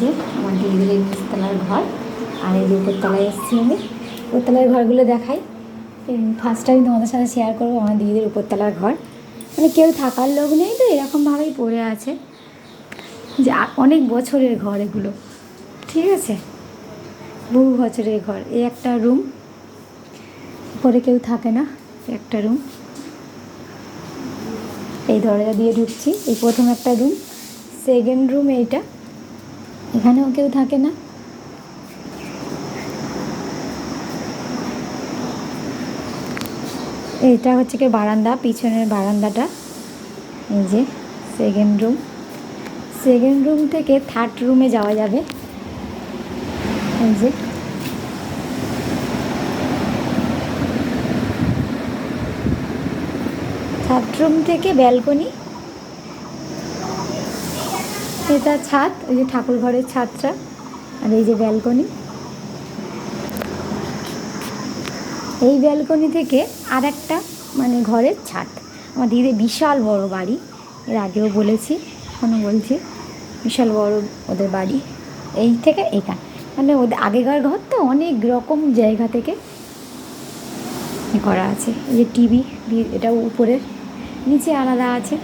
যে আমার দিদিদের এই নিচতলার ঘর, আর এই যে উপরতলায় এসেছি আমি। উপরতলার ঘরগুলো দেখাই। ফার্স্ট টাইম তোমাদের সাথে শেয়ার করবো আমার দিদিদের উপরতলার ঘর। মানে কেউ থাকার লোক নেই তো, এরকমভাবেই পড়ে আছে, যে অনেক বছরের ঘর এগুলো, ঠিক আছে, বহু বছরের ঘর। এই একটা রুম, পরে কেউ থাকে না, একটা রুম। এই দরজা দিয়ে ঢুকছি, এই প্রথম একটা রুম, সেকেন্ড রুম এইটা, এখানেও কেউ থাকে না। এইটা হচ্ছে কি বারান্দা, পিছনের বারান্দাটা। এই যে সেকেন্ড রুম, সেকেন্ড রুম থেকে থার্ড রুমে যাওয়া যাবে। এই যে থার্ড রুম থেকে ব্যালকনি, এটা ছাদ, ওই যে ঠাকুর ঘরের ছাদটা, আর এই যে ব্যালকনি। এই ব্যালকনি থেকে আর একটা মানে ঘরের ছাদ। আমার দিদির বিশাল বড় বাড়ি, এর আগেও বলেছি, এখনও বলছি, বিশাল বড় ওদের বাড়ি। এই থেকে এখান মানে ওদের আগেকার ঘর তো অনেক রকম জায়গা থেকে করা আছে। এই যে টিভি, এটা উপরের, নিচে আলাদা আছে।